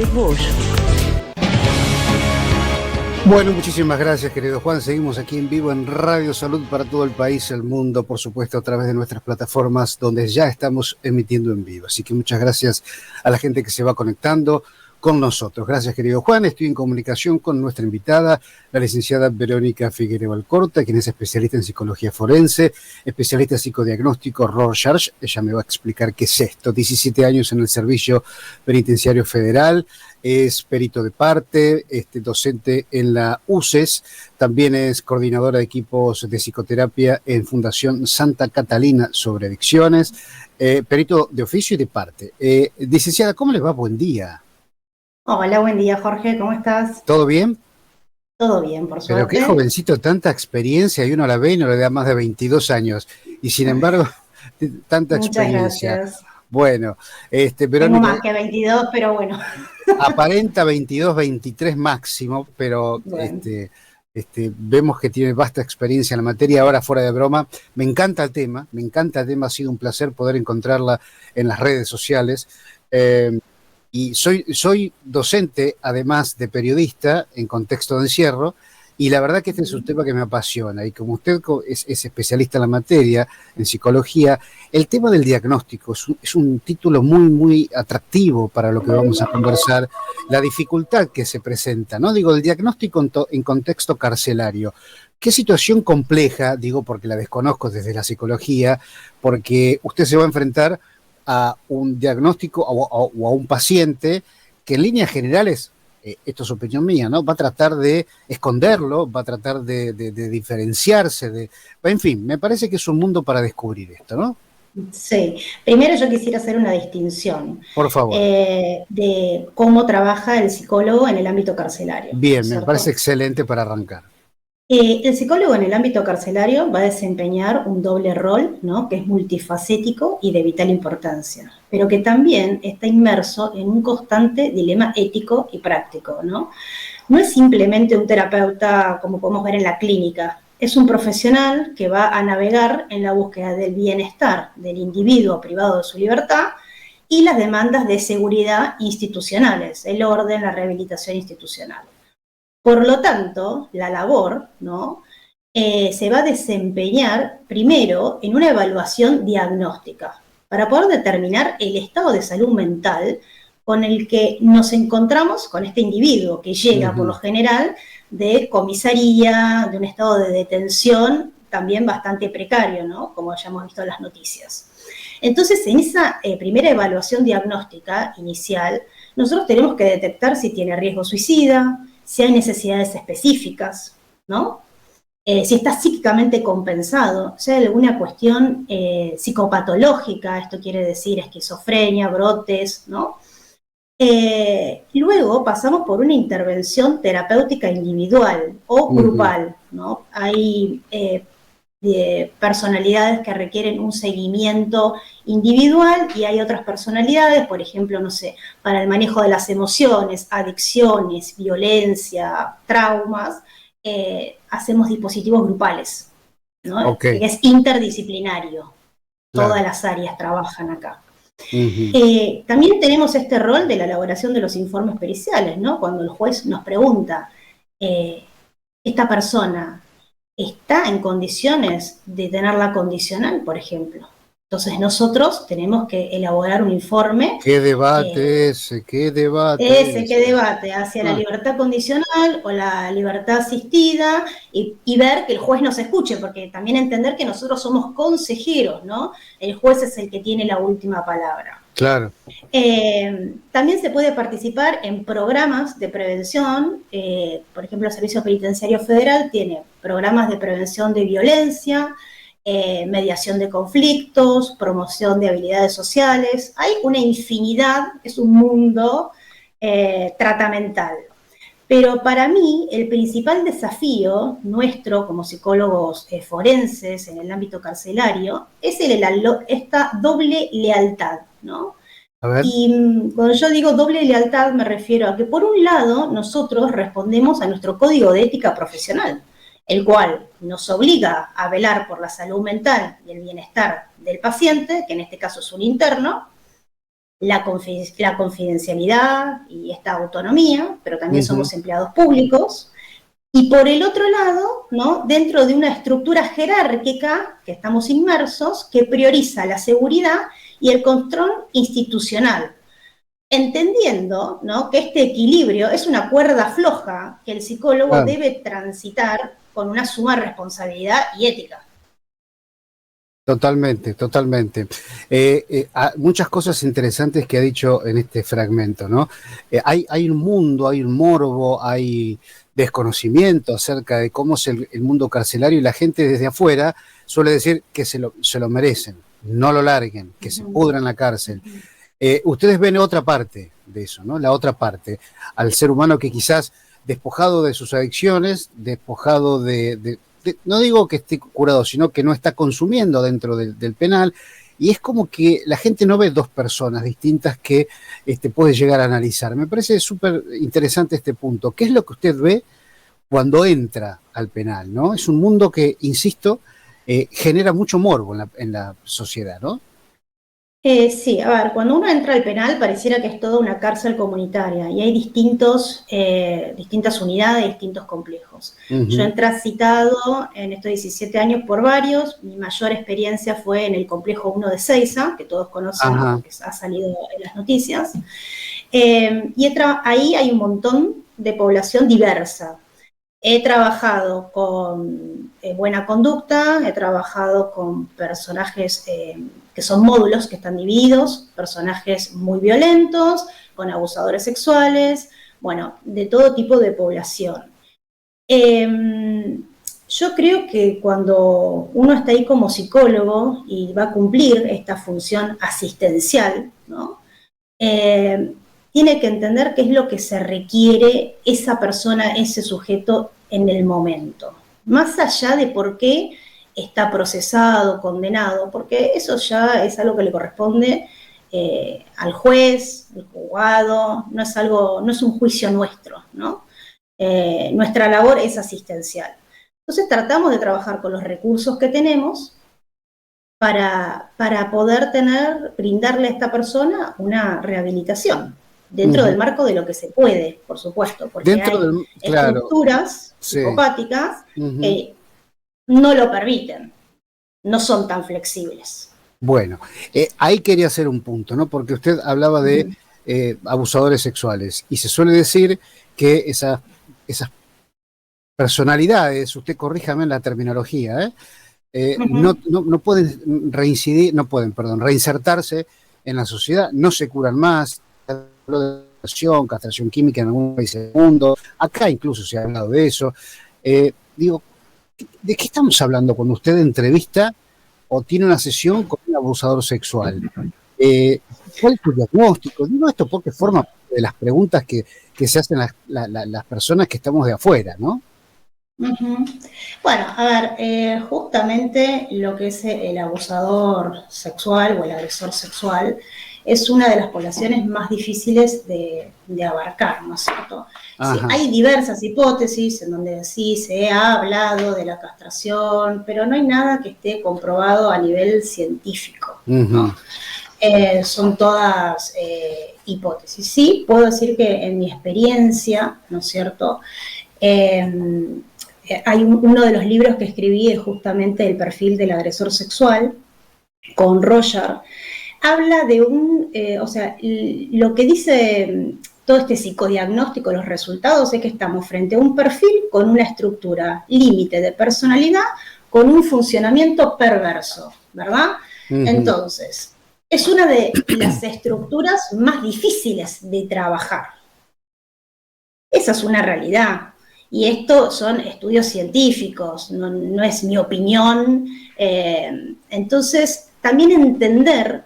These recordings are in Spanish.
Carlos Bosch. Bueno, muchísimas gracias, querido Juan. Seguimos aquí en vivo en Radio Salud para todo el país, el mundo, por supuesto, a través de nuestras plataformas donde ya estamos emitiendo en vivo. Así que muchas gracias a la gente que se va conectando con nosotros. Gracias, querido Juan. Estoy en comunicación con nuestra invitada, la licenciada Verónica Figueroa Alcorta, quien es especialista en psicología forense, especialista en psicodiagnóstico Rorschach. Ella me va a explicar qué es esto. 17 años en el Servicio Penitenciario Federal, es perito de parte, docente en la UCES, también es coordinadora de equipos de psicoterapia en Fundación Santa Catalina sobre adicciones, perito de oficio y de parte. Licenciada, ¿cómo les va? Buen día. Hola, buen día, Jorge, ¿cómo estás? ¿Todo bien? Todo bien, por suerte. Pero qué jovencito, tanta experiencia, y uno la ve y no le da más de 22 años, y sin embargo, tanta experiencia. Muchas gracias. Bueno, Verónica, tengo más que 22, pero bueno. Aparenta 22, 23 máximo, pero Bueno. Vemos que tiene vasta experiencia en la materia. Ahora, fuera de broma, me encanta el tema, ha sido un placer poder encontrarla en las redes sociales. Y soy docente, además de periodista, en contexto de encierro, y la verdad que este es un tema que me apasiona, y como usted es especialista en la materia, en psicología, el tema del diagnóstico es un título muy, muy atractivo para lo que vamos a conversar, la dificultad que se presenta, ¿no? Digo, el diagnóstico en contexto carcelario. Qué situación compleja, digo, porque la desconozco desde la psicología, porque usted se va a enfrentar a un diagnóstico o a un paciente que en líneas generales, esto es opinión mía, ¿no? Va a tratar de esconderlo, va a tratar de diferenciarse, en fin, me parece que es un mundo para descubrir esto, ¿no? Sí, primero yo quisiera hacer una distinción. Por favor. De cómo trabaja el psicólogo en el ámbito carcelario. Bien, ¿cierto? Me parece excelente para arrancar. El psicólogo en el ámbito carcelario va a desempeñar un doble rol, ¿no? Que es multifacético y de vital importancia, pero que también está inmerso en un constante dilema ético y práctico, ¿no? No es simplemente un terapeuta como podemos ver en la clínica, es un profesional que va a navegar en la búsqueda del bienestar del individuo privado de su libertad y las demandas de seguridad institucionales, el orden, la rehabilitación institucional. Por lo tanto, la labor, ¿no? Se va a desempeñar primero en una evaluación diagnóstica para poder determinar el estado de salud mental con el que nos encontramos con este individuo que llega por lo general de comisaría, de un estado de detención también bastante precario, ¿no? Como ya hemos visto en las noticias. Entonces, en esa primera evaluación diagnóstica inicial, nosotros tenemos que detectar si tiene riesgo suicida, si hay necesidades específicas, ¿no? Si está psíquicamente compensado, si hay alguna cuestión psicopatológica, esto quiere decir esquizofrenia, brotes, ¿no? Luego pasamos por una intervención terapéutica individual o grupal, ¿no? Hay personalidades que requieren un seguimiento individual y hay otras personalidades, por ejemplo, no sé, para el manejo de las emociones, adicciones, violencia, traumas, hacemos dispositivos grupales, ¿no? Okay. Que es interdisciplinario. Claro. Todas las áreas trabajan acá. También tenemos este rol de la elaboración de los informes periciales, ¿no? Cuando el juez nos pregunta, esta persona está en condiciones de tenerla condicional, por ejemplo. Entonces nosotros tenemos que elaborar un informe. ¿Qué debate qué debate hacia la libertad condicional o la libertad asistida y ver que el juez nos escuche, porque también entender que nosotros somos consejeros, ¿no? El juez es el que tiene la última palabra. Claro. También se puede participar en programas de prevención, por ejemplo, el Servicio Penitenciario Federal tiene programas de prevención de violencia, mediación de conflictos, promoción de habilidades sociales. Hay una infinidad, es un mundo tratamental. Pero para mí el principal desafío nuestro como psicólogos forenses en el ámbito carcelario es esta doble lealtad, ¿no? A ver. Y cuando yo digo doble lealtad me refiero a que por un lado nosotros respondemos a nuestro código de ética profesional, el cual nos obliga a velar por la salud mental y el bienestar del paciente, que en este caso es un interno, la confidencialidad y esta autonomía, pero también somos empleados públicos. Y por el otro lado, ¿no?, dentro de una estructura jerárquica que estamos inmersos, que prioriza la seguridad y el control institucional, entendiendo, ¿no?, que este equilibrio es una cuerda floja que el psicólogo debe transitar con una suma responsabilidad y ética. Totalmente, totalmente. Muchas cosas interesantes que ha dicho en este fragmento, ¿no? Hay un mundo, hay un morbo, hay desconocimiento acerca de cómo es el mundo carcelario, y la gente desde afuera suele decir que se lo merecen, no lo larguen, que se pudran en la cárcel. Ustedes ven otra parte de eso, ¿no? La otra parte, al ser humano que quizás despojado de sus adicciones, despojado no digo que esté curado, sino que no está consumiendo dentro del penal, y es como que la gente no ve dos personas distintas que puede llegar a analizar. Me parece súper interesante este punto. ¿Qué es lo que usted ve cuando entra al penal, ¿no? Es un mundo que, insisto, genera mucho morbo en la sociedad, ¿no? Sí, a ver, cuando uno entra al penal pareciera que es toda una cárcel comunitaria y hay distintas unidades, distintos complejos. Yo he transitado en estos 17 años por varios. Mi mayor experiencia fue en el complejo 1 de Seiza, que todos conocen porque ha salido en las noticias. Y ahí hay un montón de población diversa. He trabajado con buena conducta, he trabajado con personajes que son módulos que están divididos, personajes muy violentos, con abusadores sexuales, bueno, de todo tipo de población. Yo creo que cuando uno está ahí como psicólogo y va a cumplir esta función asistencial, ¿no?, tiene que entender qué es lo que se requiere esa persona, ese sujeto en el momento. Más allá de por qué está procesado, condenado, porque eso ya es algo que le corresponde al juez, al juzgado, no es un juicio nuestro, ¿no? Nuestra labor es asistencial. Entonces tratamos de trabajar con los recursos que tenemos para poder brindarle a esta persona una rehabilitación. Dentro del marco de lo que se puede, por supuesto, porque hay estructuras psicopáticas que no lo permiten, no son tan flexibles. Bueno, ahí quería hacer un punto, ¿no? Porque usted hablaba de abusadores sexuales, y se suele decir que esas personalidades, usted corríjame en la terminología, no pueden reinsertarse en la sociedad, no se curan más. De castración química en algún país del mundo, acá incluso se ha hablado de eso. Digo, ¿de qué estamos hablando cuando usted entrevista o tiene una sesión con un abusador sexual? ¿Cuál es tu diagnóstico? Digo esto porque forma parte de las preguntas que se hacen las personas que estamos de afuera, ¿no? Bueno, a ver, justamente lo que es el abusador sexual o el agresor sexual es una de las poblaciones más difíciles de abarcar, ¿no es cierto? Sí, hay diversas hipótesis en donde sí se ha hablado de la castración, pero no hay nada que esté comprobado a nivel científico, ¿no? Son todas hipótesis. Sí, puedo decir que en mi experiencia, ¿no es cierto?, hay uno de los libros que escribí es justamente el perfil del agresor sexual, con Roger. Habla de lo que dice todo este psicodiagnóstico, los resultados, es que estamos frente a un perfil con una estructura límite de personalidad, con un funcionamiento perverso, ¿verdad? Entonces, es una de las estructuras más difíciles de trabajar. Esa es una realidad. Y esto son estudios científicos, no es mi opinión. Entonces, también entender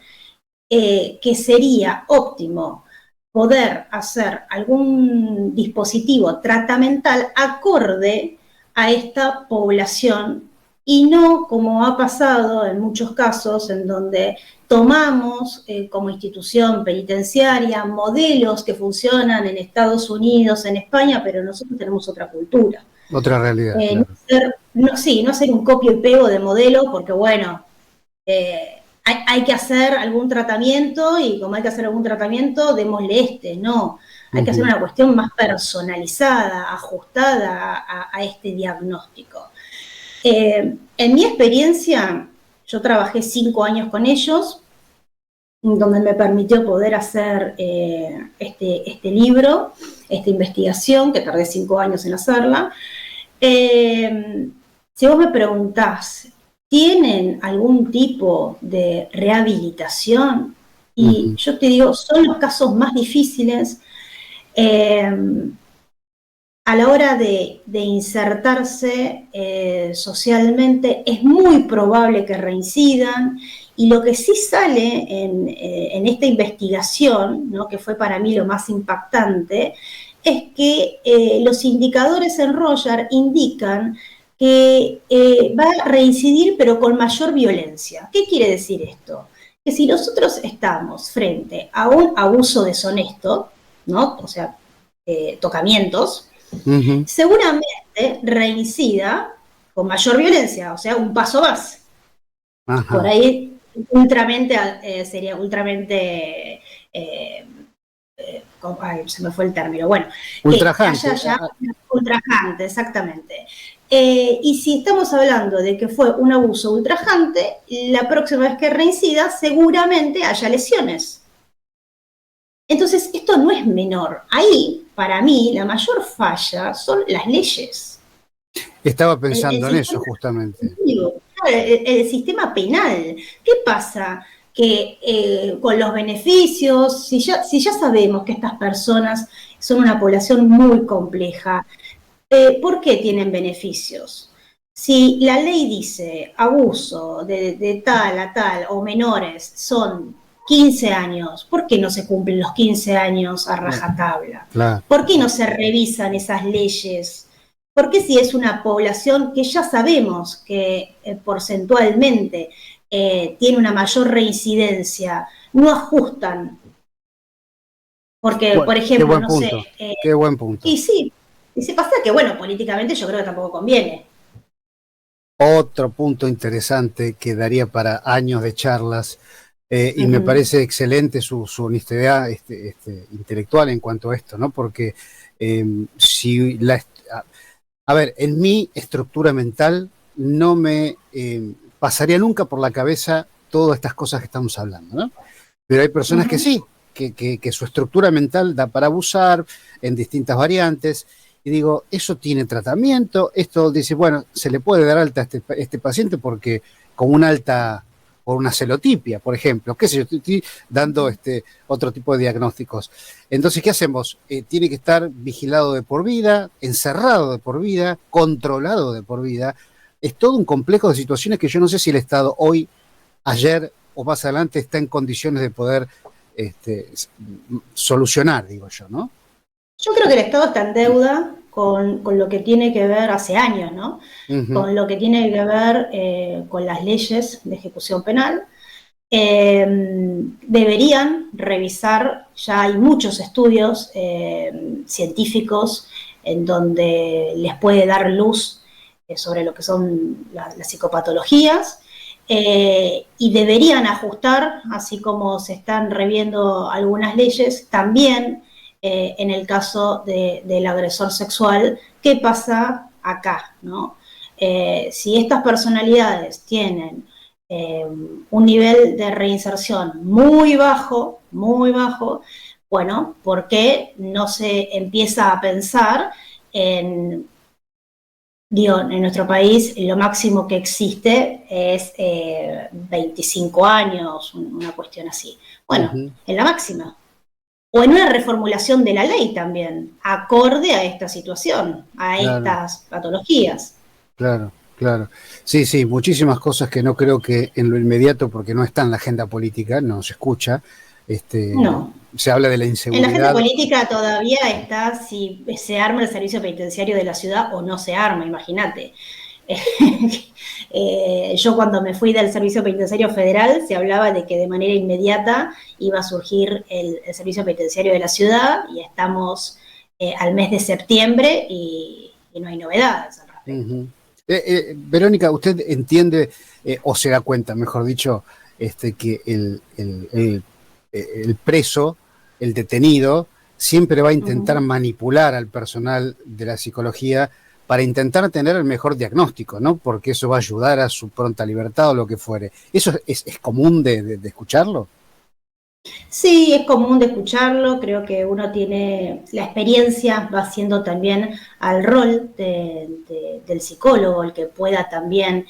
que sería óptimo poder hacer algún dispositivo tratamental acorde a esta población y no como ha pasado en muchos casos en donde tomamos como institución penitenciaria modelos que funcionan en Estados Unidos, en España, pero nosotros tenemos otra cultura. Otra realidad. Claro. No hacer un copio y pego de modelo porque, bueno, hay que hacer algún tratamiento y como hay que hacer algún tratamiento, démosle no. Hay que hacer una cuestión más personalizada, ajustada a este diagnóstico. En mi experiencia, yo trabajé 5 años con ellos, donde me permitió poder hacer este libro, esta investigación, que tardé 5 años en hacerla. Si vos me preguntás, ¿tienen algún tipo de rehabilitación? Y yo te digo, son los casos más difíciles. A la hora de insertarse socialmente, es muy probable que reincidan, y lo que sí sale en esta investigación, ¿no?, que fue para mí lo más impactante, es que los indicadores en Roger indican que va a reincidir, pero con mayor violencia. ¿Qué quiere decir esto? Que si nosotros estamos frente a un abuso deshonesto, ¿no?, o sea, tocamientos, seguramente reincida con mayor violencia, o sea, un paso más. Ajá. Por ahí sería ultramente, se me fue el término, bueno, ultrajante. Ultrajante, exactamente. Y si estamos hablando de que fue un abuso ultrajante, la próxima vez que reincida seguramente haya lesiones. Entonces, esto no es menor. Ahí, para mí, la mayor falla son las leyes. Estaba pensando en eso, justamente. El sistema penal. ¿Qué pasa? Que con los beneficios, si ya sabemos que estas personas son una población muy compleja, ¿por qué tienen beneficios? Si la ley dice abuso de tal a tal o menores son 15 años, ¿por qué no se cumplen los 15 años a rajatabla? Claro. ¿Por qué no se revisan esas leyes? ¿Por qué si es una población que ya sabemos que porcentualmente tiene una mayor reincidencia, no ajustan? Porque, por ejemplo, no sé... Qué buen punto. Y sí, y se pasa que, bueno, políticamente yo creo que tampoco conviene. Otro punto interesante que daría para años de charlas, y me parece excelente su honestidad intelectual en cuanto a esto, ¿no? Porque si a ver, en mi estructura mental no me pasaría nunca por la cabeza todas estas cosas que estamos hablando, ¿no? Pero hay personas que sí, que su estructura mental da para abusar en distintas variantes. Y digo, eso tiene tratamiento. Esto dice, bueno, se le puede dar alta a este paciente porque con un alta, por una celotipia, por ejemplo, qué sé yo, estoy dando otro tipo de diagnósticos. Entonces, ¿qué hacemos? Tiene que estar vigilado de por vida, encerrado de por vida, controlado de por vida. Es todo un complejo de situaciones que yo no sé si el Estado hoy, ayer o más adelante está en condiciones de poder solucionar, digo yo, ¿no? Yo creo que el Estado está en deuda con lo que tiene que ver hace años, ¿no? Con lo que tiene que ver con las leyes de ejecución penal. Deberían revisar, ya hay muchos estudios científicos en donde les puede dar luz sobre lo que son las psicopatologías, y deberían ajustar, así como se están reviendo algunas leyes, también en el caso del agresor sexual. ¿Qué pasa acá, ¿no? Si estas personalidades tienen un nivel de reinserción muy bajo, bueno, ¿por qué no se empieza a pensar en nuestro país lo máximo que existe es 25 años, una cuestión así? Bueno, en la máxima. O en una reformulación de la ley también, acorde a esta situación, a estas patologías. Claro. Sí, muchísimas cosas que no creo que en lo inmediato, porque no está en la agenda política, no se escucha. No. Se habla de la inseguridad. En la agenda política todavía está si se arma el servicio penitenciario de la ciudad o no se arma, imagínate. Yo cuando me fui del Servicio Penitenciario Federal se hablaba de que de manera inmediata iba a surgir el Servicio Penitenciario de la ciudad, y estamos al mes de septiembre y no hay novedades al respecto. Verónica, ¿usted entiende o se da cuenta, mejor dicho, que el preso, el detenido, siempre va a intentar manipular al personal de la psicología para intentar tener el mejor diagnóstico, ¿no? Porque eso va a ayudar a su pronta libertad o lo que fuere. ¿Eso es común de escucharlo? Sí, es común de escucharlo, creo que uno tiene, la experiencia va haciendo también al rol del psicólogo, el que pueda también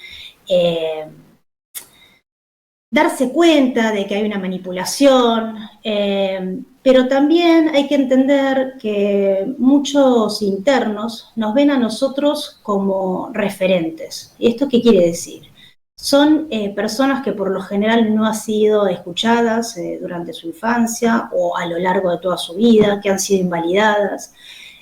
darse cuenta de que hay una manipulación, pero también hay que entender que muchos internos nos ven a nosotros como referentes. ¿Y esto qué quiere decir? Son personas que por lo general no han sido escuchadas durante su infancia o a lo largo de toda su vida, que han sido invalidadas.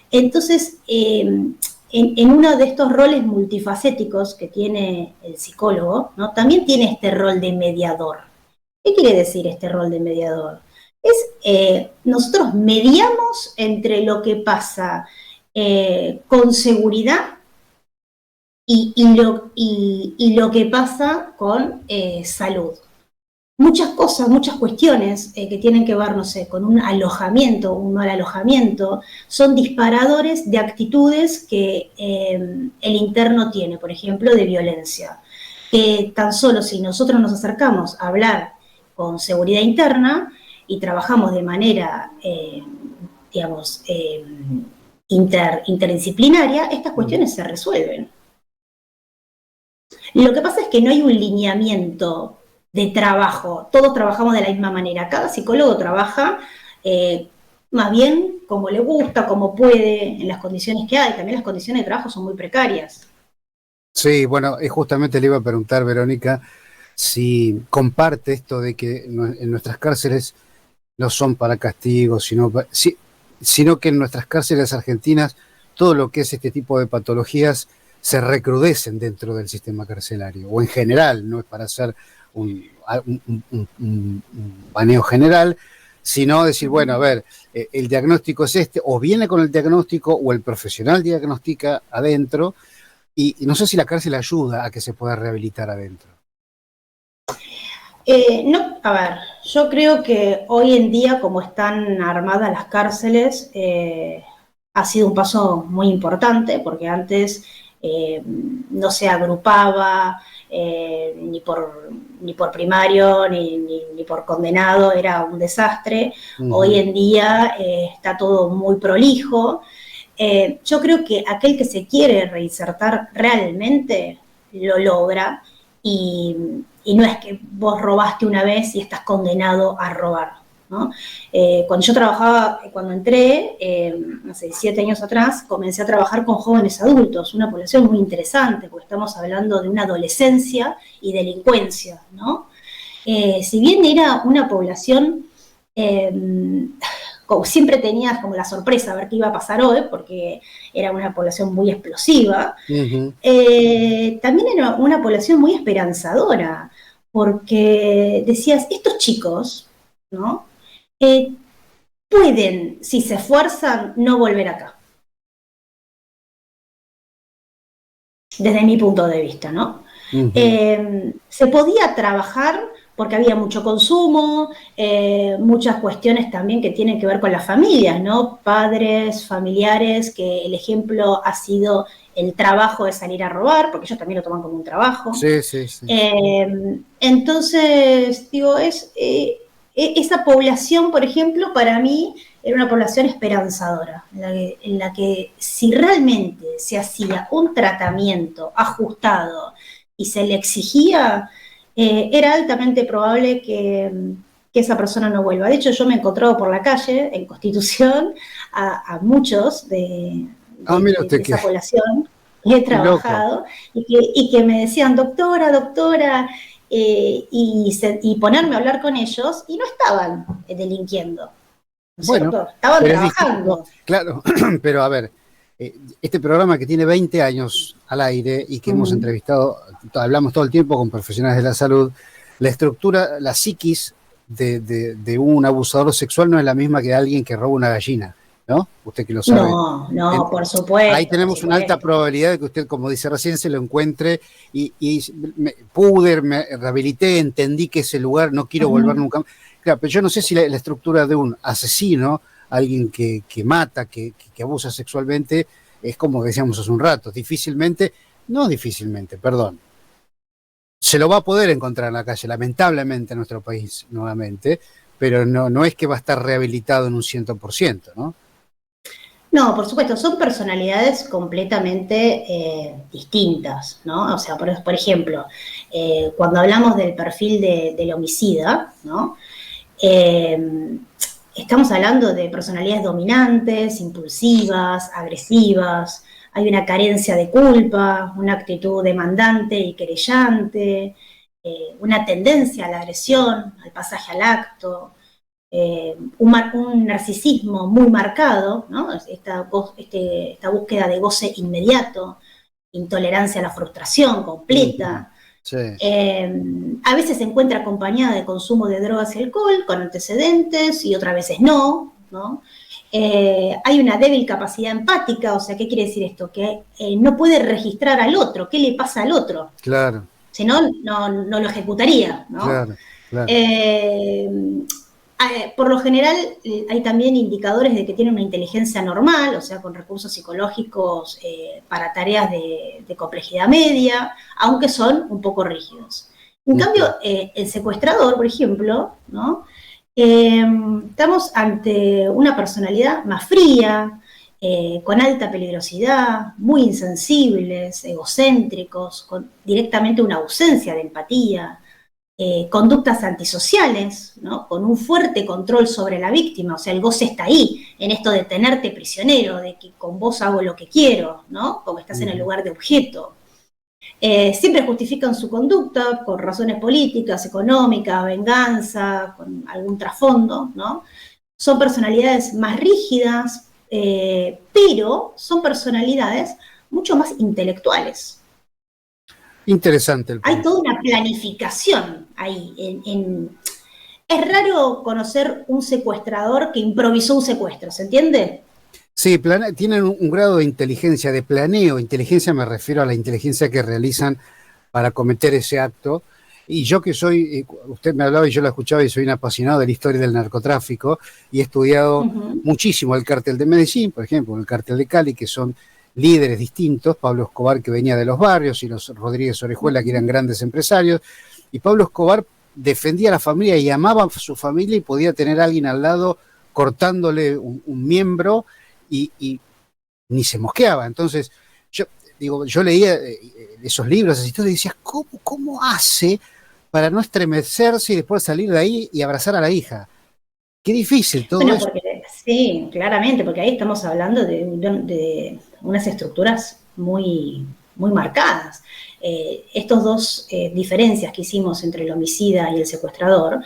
Entonces, en uno de estos roles multifacéticos que tiene el psicólogo, ¿no? También tiene este rol de mediador. ¿Qué quiere decir este rol de mediador? Nosotros mediamos entre lo que pasa con seguridad y lo que pasa con salud. Muchas cosas, muchas cuestiones que tienen que ver, no sé, con un alojamiento, un mal alojamiento, son disparadores de actitudes que el interno tiene, por ejemplo, de violencia. Que tan solo si nosotros nos acercamos a hablar con seguridad interna y trabajamos de manera, digamos, interdisciplinaria, estas cuestiones se resuelven. Lo que pasa es que no hay un lineamiento de trabajo, todos trabajamos de la misma manera, cada psicólogo trabaja más bien como le gusta, como puede, en las condiciones que hay, también las condiciones de trabajo son muy precarias. Sí, bueno, justamente le iba a preguntar, Verónica, si comparte esto de que en nuestras cárceles no son para castigo, sino que en nuestras cárceles argentinas todo lo que es este tipo de patologías se recrudecen dentro del sistema carcelario, o en general, no es para hacer un baneo general, sino decir, bueno, a ver, el diagnóstico es este, o viene con el diagnóstico, o el profesional diagnostica adentro, y no sé si la cárcel ayuda a que se pueda rehabilitar adentro. No, a ver, yo creo que hoy en día, como están armadas las cárceles, ha sido un paso muy importante, porque antes no se agrupaba ni por primario ni por condenado, era un desastre. Hoy en día está todo muy prolijo. Yo creo que aquel que se quiere reinsertar realmente lo logra y no es que vos robaste una vez y estás condenado a robar, ¿no? Cuando yo trabajaba, cuando entré, hace 7 años atrás, comencé a trabajar con jóvenes adultos, una población muy interesante, porque estamos hablando de una adolescencia y delincuencia, ¿no? Si bien era una población, como siempre tenías como la sorpresa a ver qué iba a pasar hoy, porque era una población muy explosiva, también era una población muy esperanzadora, porque decías, estos chicos, ¿no? Pueden, si se esfuerzan, no volver acá. Desde mi punto de vista, ¿no? Se podía trabajar porque había mucho consumo, muchas cuestiones también que tienen que ver con las familias, ¿no? Padres, familiares, que el ejemplo ha sido el trabajo de salir a robar, porque ellos también lo toman como un trabajo. Sí, sí, sí. Entonces, digo, esa población, por ejemplo, para mí era una población esperanzadora, en la que si realmente se hacía un tratamiento ajustado y se le exigía, era altamente probable que esa persona no vuelva. De hecho, yo me he encontrado por la calle, en Constitución, a muchos de esa población que he trabajado y que me decían, doctora, y ponerme a hablar con ellos, y no estaban delinquiendo. Bueno, estaban trabajando. Claro, pero a ver, este programa que tiene 20 años al aire y que hemos entrevistado, hablamos todo el tiempo con profesionales de la salud, la estructura, la psiquis de un abusador sexual no es la misma que alguien que roba una gallina. ¿no? Usted que lo sabe. No, por supuesto. Ahí tenemos una alta probabilidad de que usted, como dice recién, se lo encuentre y me rehabilité, entendí que ese lugar no quiero volver nunca. Claro, pero yo no sé si la estructura de un asesino, alguien que mata, que abusa sexualmente, es como decíamos hace un rato, perdón, se lo va a poder encontrar en la calle, lamentablemente en nuestro país nuevamente, pero no es que va a estar rehabilitado en un 100%, ¿no? No, por supuesto, son personalidades completamente distintas, ¿no? O sea, por ejemplo, cuando hablamos del perfil del homicida, ¿no? Estamos hablando de personalidades dominantes, impulsivas, agresivas, hay una carencia de culpa, una actitud demandante y querellante, una tendencia a la agresión, al pasaje al acto, un narcisismo muy marcado, ¿no? Esta búsqueda de goce inmediato, intolerancia a la frustración completa. Sí. A veces se encuentra acompañada de consumo de drogas y alcohol con antecedentes y otras veces no, ¿no? Hay una débil capacidad empática, o sea, ¿qué quiere decir esto? Que no puede registrar al otro, qué le pasa al otro. Claro. Si no, no lo ejecutaría, ¿no? Claro, claro. Por lo general hay también indicadores de que tienen una inteligencia normal, o sea, con recursos psicológicos para tareas de complejidad media, aunque son un poco rígidos. En cambio, el secuestrador, por ejemplo, ¿no? Estamos ante una personalidad más fría, con alta peligrosidad, muy insensibles, egocéntricos, con directamente una ausencia de empatía, conductas antisociales, ¿no? Con un fuerte control sobre la víctima, o sea, el goce está ahí, en esto de tenerte prisionero, de que con vos hago lo que quiero, ¿no? Como estás en el lugar de objeto. Siempre justifican su conducta por razones políticas, económicas, venganza, con algún trasfondo, ¿no? Son personalidades más rígidas, pero son personalidades mucho más intelectuales. Interesante el punto. Hay toda una planificación ahí. Es raro conocer un secuestrador que improvisó un secuestro, ¿se entiende? Sí, tienen un grado de inteligencia, de planeo. Inteligencia me refiero a la inteligencia que realizan para cometer ese acto. Y yo que soy, usted me hablaba y yo la escuchaba y soy un apasionado de la historia del narcotráfico y he estudiado muchísimo el cártel de Medellín, por ejemplo, el cártel de Cali, que son líderes distintos, Pablo Escobar que venía de los barrios y los Rodríguez Orejuela que eran grandes empresarios, y Pablo Escobar defendía a la familia y amaba a su familia y podía tener a alguien al lado cortándole un miembro y ni se mosqueaba. Entonces, yo leía esos libros, esas historias y decía, ¿cómo hace para no estremecerse y después salir de ahí y abrazar a la hija? Qué difícil todo eso. Sí, claramente, porque ahí estamos hablando de unas estructuras muy, muy marcadas. Estos dos diferencias que hicimos entre el homicida y el secuestrador,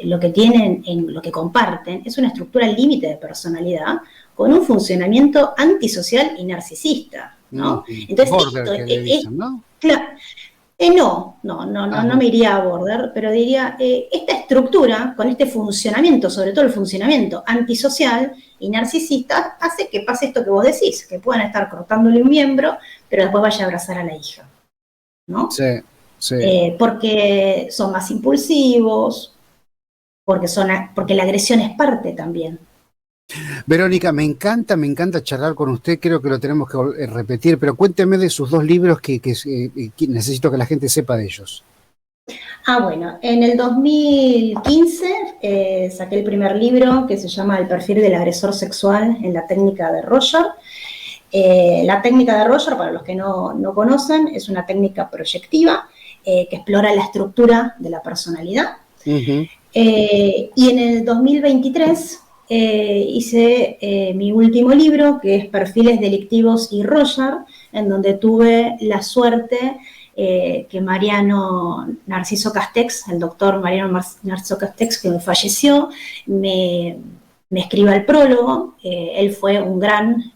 lo que tienen, lo que comparten, es una estructura límite de personalidad con un funcionamiento antisocial y narcisista, ¿no? Entonces, border, que le dicen, ¿no? Claro. No me iría a border, pero diría, esta estructura, con este funcionamiento, sobre todo el funcionamiento antisocial y narcisista, hace que pase esto que vos decís, que puedan estar cortándole un miembro, pero después vaya a abrazar a la hija, ¿no? Sí, sí. Porque son más impulsivos, porque la agresión es parte también. Verónica, me encanta charlar con usted, creo que lo tenemos que repetir, pero cuénteme de sus dos libros que necesito que la gente sepa de ellos. Bueno, en el 2015 saqué el primer libro que se llama El perfil del agresor sexual en la técnica de Roger. La técnica de Roger, para los que no conocen, es una técnica proyectiva que explora la estructura de la personalidad. Y en el 2023 hice mi último libro, que es Perfiles delictivos y Roger, en donde tuve la suerte que Mariano Narciso Castex, el doctor Mariano Narciso Castex, que falleció, me escriba el prólogo. Él fue un gran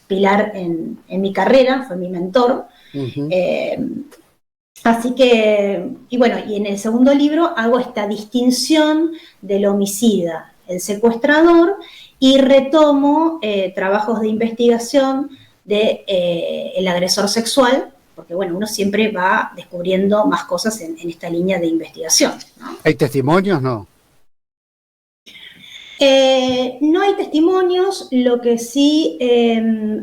pilar en mi carrera, fue mi mentor. Así que, y en el segundo libro hago esta distinción del homicida, el secuestrador y retomo trabajos de investigación de el agresor sexual, porque bueno, uno siempre va descubriendo más cosas en esta línea de investigación, ¿no? ¿Hay testimonios? No. No hay testimonios, lo que sí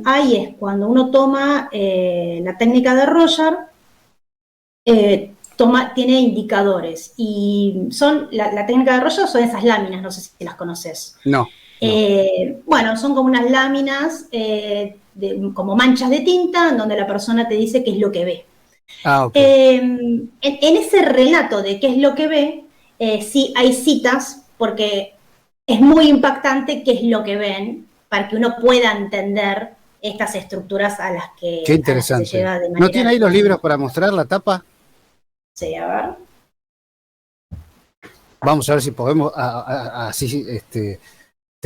hay es cuando uno toma la técnica de Roger, tiene indicadores, y la técnica de Roger son esas láminas, no sé si las conoces. No. Bueno, son como unas láminas, como manchas de tinta, en donde la persona te dice qué es lo que ve. Okay. En ese relato de qué es lo que ve, sí hay citas, porque es muy impactante qué es lo que ven, para que uno pueda entender estas estructuras a las que Qué interesante. se llega de manera... ¿No tiene ahí los libros para mostrar la tapa? Sí, a ver. Vamos a ver si podemos, así te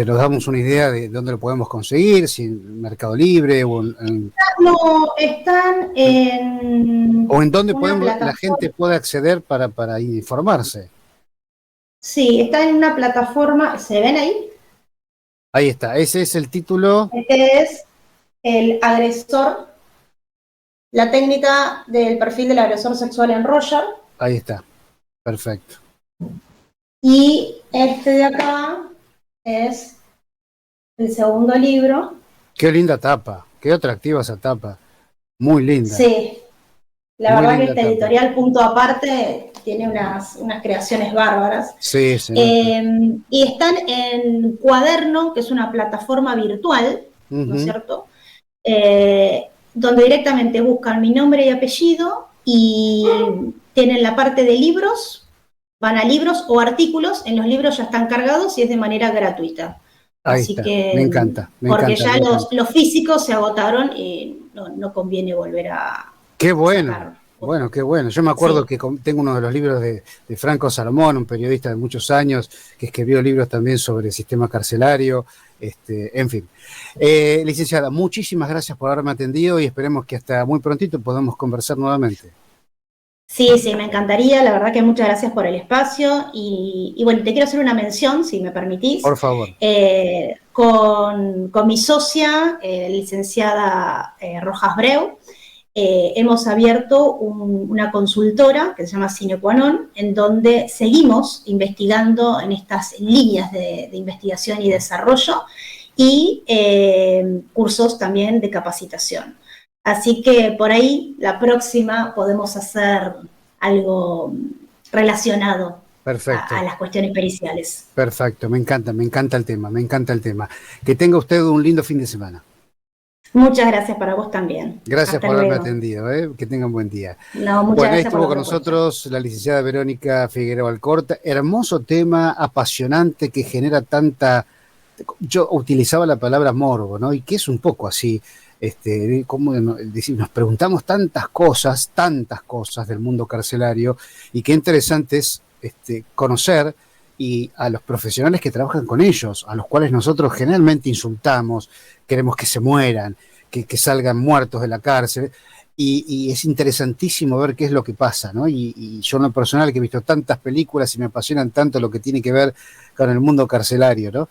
nos damos una idea de dónde lo podemos conseguir, si en Mercado Libre o No, están en... o en dónde la plataforma. gente puede acceder para informarse. Sí, está en una plataforma, ¿se ven ahí? Ahí está, ese es el título. Este es el agresor, la técnica del perfil del agresor sexual en Roger. Ahí está, perfecto. Y este de acá es el segundo libro. Qué linda tapa, qué atractiva esa tapa. Muy linda. Sí, la muy verdad que linda esta tapa. Editorial Punto Aparte tiene unas creaciones bárbaras. Sí, sí. Y están en Cuaderno, que es una plataforma virtual, ¿no es cierto? Donde directamente buscan mi nombre y apellido y tienen la parte de libros, van a libros o artículos, en los libros ya están cargados y es de manera gratuita. Ahí Así está, que, me encanta. porque ya los físicos se agotaron y no conviene volver a... Qué bueno. sacar. Bueno, qué bueno. Yo me acuerdo que tengo uno de los libros de Franco Salomón, un periodista de muchos años, que escribió libros también sobre el sistema carcelario. En fin. Licenciada, muchísimas gracias por haberme atendido y esperemos que hasta muy prontito podamos conversar nuevamente. Sí, me encantaría. La verdad que muchas gracias por el espacio. Y bueno, te quiero hacer una mención, si me permitís. Por favor. Con mi socia, licenciada Rojas Breu, hemos abierto una consultora que se llama Sine Qua Non, en donde seguimos investigando en estas líneas de investigación y desarrollo y cursos también de capacitación. Así que por ahí la próxima podemos hacer algo relacionado a las cuestiones periciales. Perfecto, me encanta el tema, Que tenga usted un lindo fin de semana. Muchas gracias para vos también. Gracias por haberme atendido, que tengan buen día. No, muchas gracias. Ahí estuvo con nosotros la licenciada Verónica Figueroa Alcorta. Hermoso tema, apasionante, que genera tanta... Yo utilizaba la palabra morbo, ¿no? Y que es un poco así. Como decir, nos preguntamos tantas cosas del mundo carcelario, y qué interesante es conocer y a los profesionales que trabajan con ellos, a los cuales nosotros generalmente insultamos, queremos que se mueran, que salgan muertos de la cárcel, y es interesantísimo ver qué es lo que pasa, ¿no? Y yo en lo personal, que he visto tantas películas y me apasionan tanto lo que tiene que ver con el mundo carcelario, ¿no?